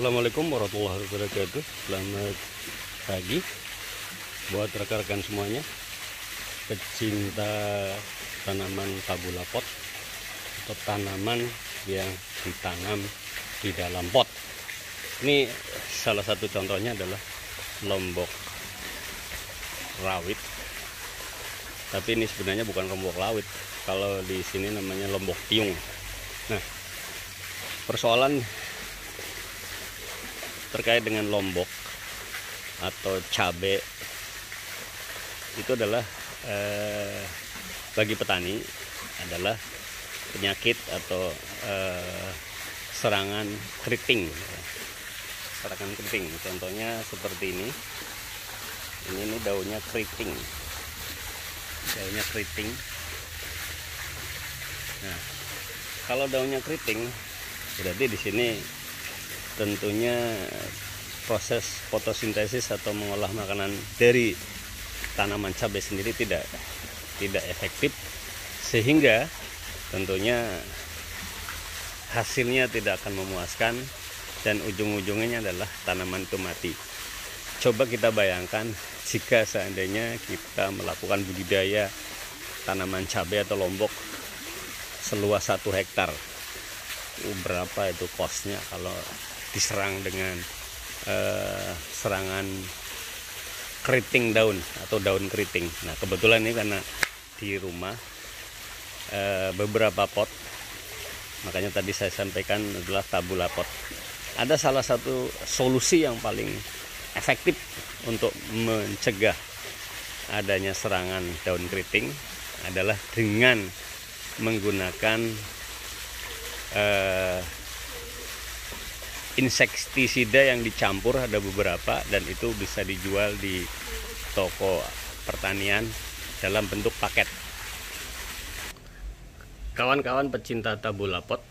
Assalamualaikum warahmatullahi wabarakatuh. Selamat pagi buat rekan-rekan semuanya, pecinta tanaman tabula pot atau tanaman yang ditanam di dalam pot. Ini salah satu contohnya adalah lombok rawit, tapi ini sebenarnya bukan lombok rawit. Kalau di sini namanya lombok tiung. Nah, persoalan terkait dengan lombok atau cabai itu adalah bagi petani adalah penyakit atau serangan keriting. Serangan keriting, contohnya seperti ini daunnya keriting, Nah, kalau daunnya keriting berarti di sini tentunya proses fotosintesis atau mengolah makanan dari tanaman cabai sendiri tidak efektif, sehingga tentunya hasilnya tidak akan memuaskan dan ujung-ujungnya adalah tanaman itu mati. Coba kita bayangkan jika seandainya kita melakukan budidaya tanaman cabai atau lombok seluas 1 hektar, berapa itu kosnya kalau diserang dengan serangan keriting daun atau daun keriting. Nah, kebetulan ini karena di rumah beberapa pot, makanya tadi saya sampaikan adalah tabula pot. Ada salah satu solusi yang paling efektif untuk mencegah adanya serangan daun keriting adalah dengan menggunakan insektisida yang dicampur. Ada beberapa dan itu bisa dijual di toko pertanian dalam bentuk paket. Kawan-kawan pecinta tabula pot,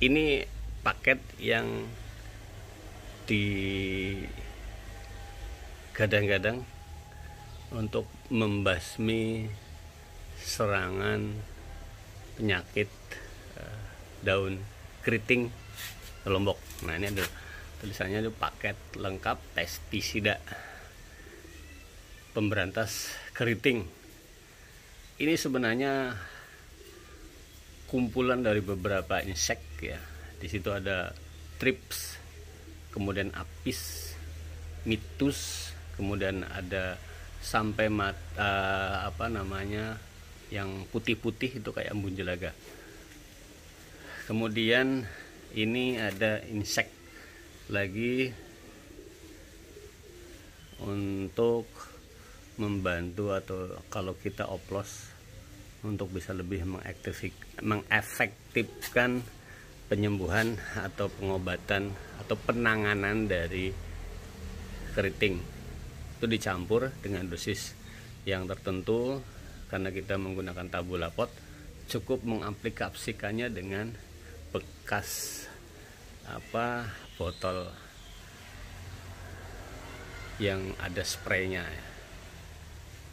ini paket yang digadang-gadang untuk membasmi serangan penyakit daun keriting lombok. Nah, ini ada tulisannya, itu paket lengkap pestisida pemberantas keriting. Ini sebenarnya kumpulan dari beberapa insek ya. Di situ ada trips, kemudian apis, mitus, kemudian ada sampai yang putih-putih itu kayak embun jelaga. Kemudian ini ada insek lagi untuk membantu atau kalau kita oplos untuk bisa lebih mengefektifkan penyembuhan atau pengobatan atau penanganan dari keriting. Itu dicampur dengan dosis yang tertentu. Karena kita menggunakan tabula pot, cukup mengaplikasikannya dengan bekas botol yang ada spraynya.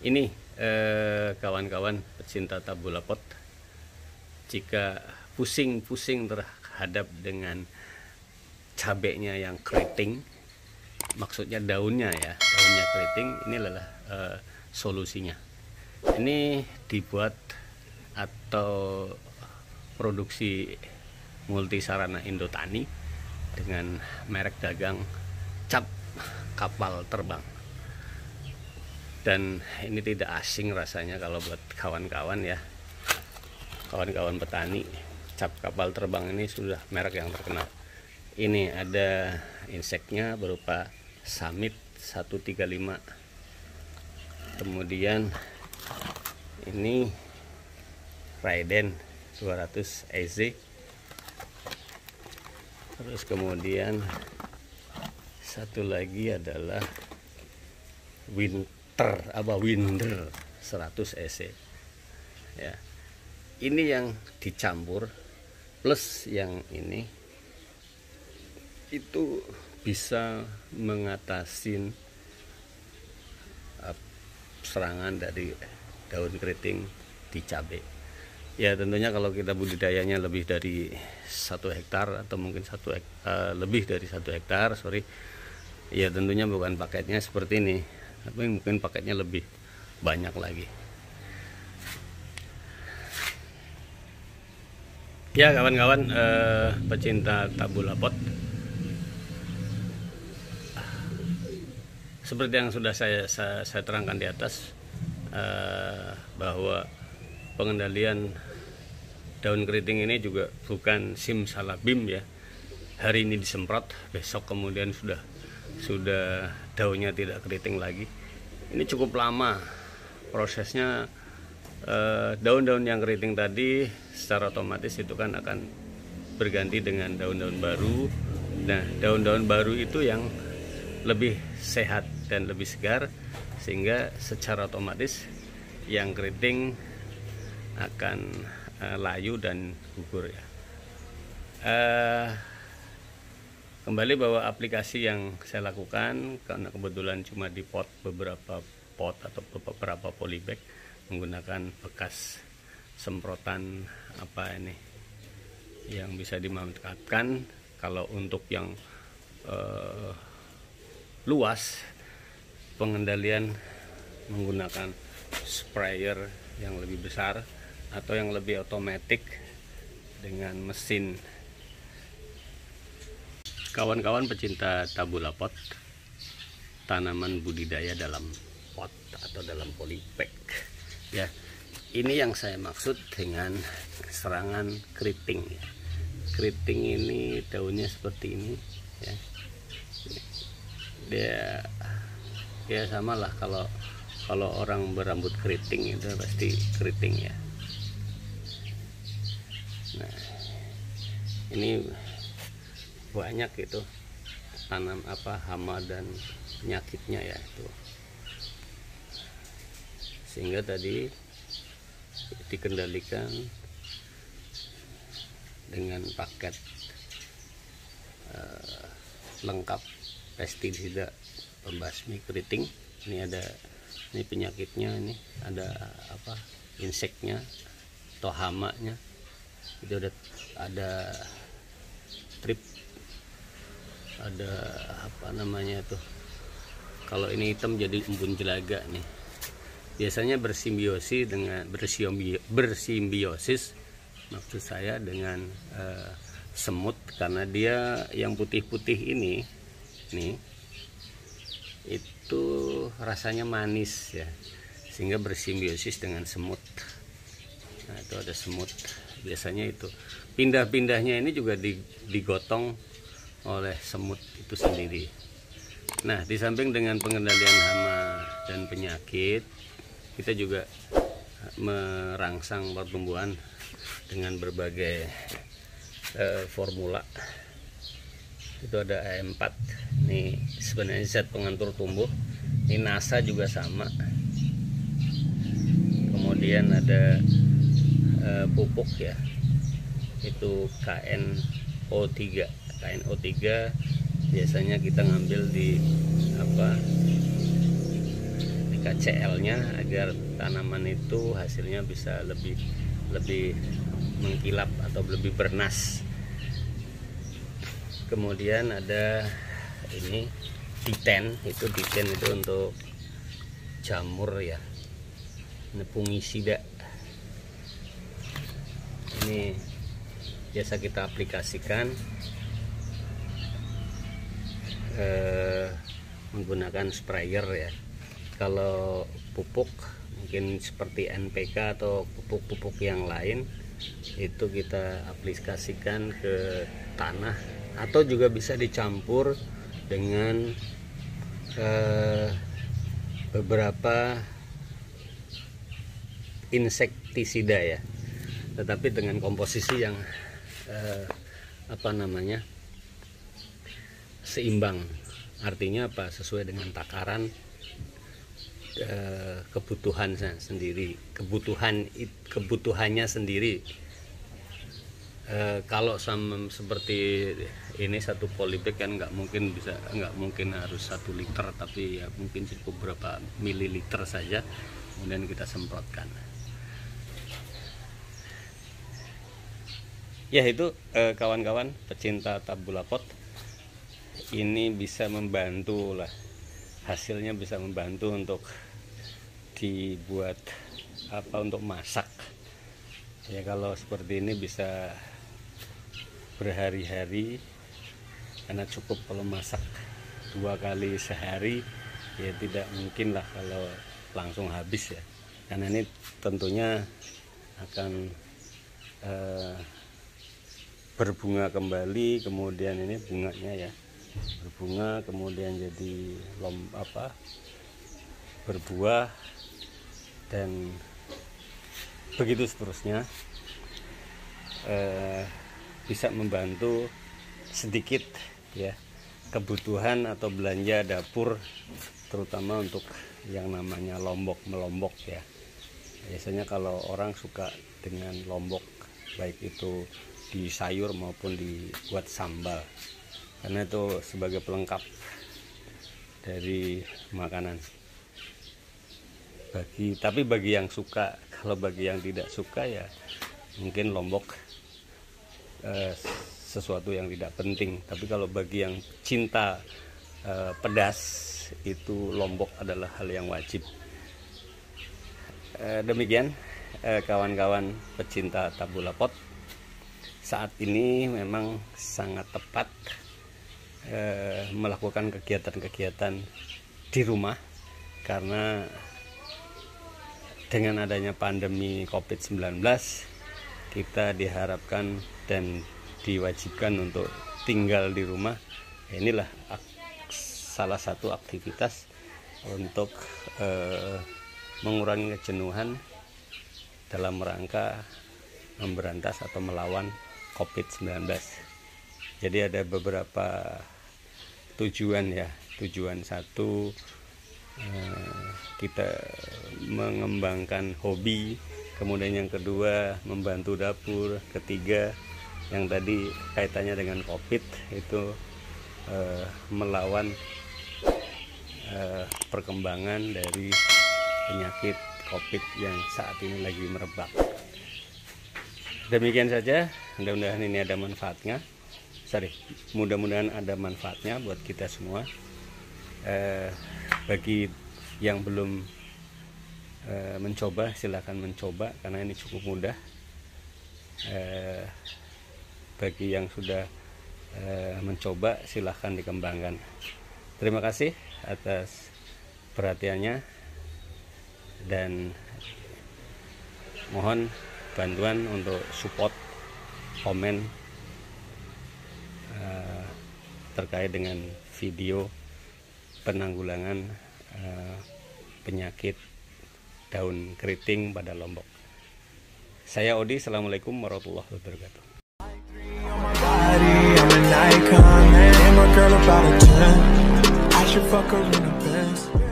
Ini kawan-kawan pecinta tabula pot, jika pusing-pusing terhadap dengan cabenya yang keriting, maksudnya daunnya keriting, ini adalah solusinya. Ini dibuat atau produksi Multisarana Indotani dengan merek dagang cap kapal terbang. Dan ini tidak asing rasanya kalau buat kawan-kawan ya, kawan-kawan petani. Cap kapal terbang ini sudah merek yang terkenal. Ini ada inseknya berupa Samit 135. Kemudian ini Raiden 200 EZ. Terus kemudian satu lagi adalah Winder 100 EC. Ya. Ini yang dicampur plus yang ini itu bisa mengatasi serangan dari daun keriting di cabai. Ya tentunya kalau kita budidayanya lebih dari 1 hektar atau mungkin lebih dari 1 hektar, ya tentunya bukan paketnya seperti ini, tapi mungkin paketnya lebih banyak lagi. Ya kawan-kawan pecinta tabula pot, seperti yang sudah saya terangkan di atas, bahwa pengendalian daun keriting ini juga bukan simsalabim ya. Hari ini disemprot, besok kemudian sudah daunnya tidak keriting lagi. Ini cukup lama prosesnya. Daun-daun yang keriting tadi secara otomatis itu kan akan berganti dengan daun-daun baru. Nah, daun-daun baru itu yang lebih sehat dan lebih segar, sehingga secara otomatis yang keriting akan layu dan gugur ya. Kembali bahwa aplikasi yang saya lakukan, karena kebetulan cuma di beberapa pot atau beberapa polybag, menggunakan bekas semprotan yang bisa dimanfaatkan. Kalau untuk yang luas, pengendalian menggunakan sprayer yang lebih besar atau yang lebih otomatis dengan mesin. Kawan-kawan pecinta tabula pot, tanaman budidaya dalam pot atau dalam polybag ya, ini yang saya maksud dengan serangan keriting ya. Keriting ini daunnya seperti ini ya, dia sama lah kalau orang berambut keriting itu pasti keriting ya. Nah, ini banyak itu hama dan penyakitnya ya itu, sehingga tadi dikendalikan dengan paket lengkap pestisida pembasmi keriting. Ini penyakitnya, ini ada inseknya atau hamanya, itu ada trip, ada kalau ini hitam jadi embun jelaga nih. Biasanya bersimbiosis maksud saya dengan semut, karena dia yang putih-putih ini nih itu rasanya manis ya, sehingga bersimbiosis dengan semut. Nah, itu ada semut, biasanya itu pindah-pindahnya ini juga digotong oleh semut itu sendiri. Nah, di samping dengan pengendalian hama dan penyakit, kita juga merangsang pertumbuhan dengan berbagai formula. Itu ada AM4, ini sebenarnya zat pengatur tumbuh. Ini NASA juga sama. Kemudian ada pupuk ya, itu KNO3. KNO3 biasanya kita ngambil di KCL-nya agar tanaman itu hasilnya bisa lebih mengkilap atau lebih bernas. Kemudian ada ini D10, itu untuk jamur ya, ini fungisida. Ini biasa kita aplikasikan menggunakan sprayer ya. Kalau pupuk mungkin seperti NPK atau pupuk-pupuk yang lain, itu kita aplikasikan ke tanah, atau juga bisa dicampur dengan beberapa insektisida ya, tetapi dengan komposisi yang seimbang. Artinya sesuai dengan takaran kebutuhannya sendiri. Kalau seperti ini satu polybag kan nggak mungkin harus 1 liter, tapi ya mungkin cukup berapa mililiter saja, kemudian kita semprotkan. Ya itu kawan-kawan pecinta tabula pot, ini bisa membantu lah, hasilnya bisa membantu untuk dibuat untuk masak ya. Kalau seperti ini bisa berhari-hari, karena cukup kalau masak 2 kali sehari ya, tidak mungkin lah kalau langsung habis ya, karena ini tentunya akan berbunga kembali, kemudian ini bunganya ya berbunga, kemudian jadi berbuah, dan begitu seterusnya. Bisa membantu sedikit ya kebutuhan atau belanja dapur, terutama untuk yang namanya lombok ya. Biasanya kalau orang suka dengan lombok, baik itu di sayur maupun dibuat sambal, karena itu sebagai pelengkap dari makanan. Tapi bagi yang suka, kalau bagi yang tidak suka ya mungkin lombok sesuatu yang tidak penting. Tapi kalau bagi yang cinta pedas, itu lombok adalah hal yang wajib. Demikian kawan-kawan pecinta tabula pot, saat ini memang sangat tepat melakukan kegiatan-kegiatan di rumah, karena dengan adanya pandemi COVID-19 kita diharapkan dan diwajibkan untuk tinggal di rumah. Inilah salah satu aktivitas untuk mengurangi kejenuhan dalam rangka memberantas atau melawan COVID-19. Jadi ada beberapa tujuan ya. Tujuan satu, kita mengembangkan hobi. Kemudian yang kedua, membantu dapur. Ketiga, yang tadi kaitannya dengan COVID, itu melawan perkembangan dari penyakit COVID yang saat ini lagi merebak. Demikian saja, mudah-mudahan ini ada manfaatnya. Mudah-mudahan ada manfaatnya buat kita semua. Bagi yang belum mencoba, silakan mencoba, karena ini cukup mudah. Bagi yang sudah mencoba, silahkan dikembangkan. Terima kasih atas perhatiannya, dan mohon bantuan untuk support, komen terkait dengan video penanggulangan penyakit daun keriting pada Lombok. Saya Odi, assalamualaikum warahmatullahi wabarakatuh. I'm an icon, man. And my girl about a 10. I should fuck her in the Benz.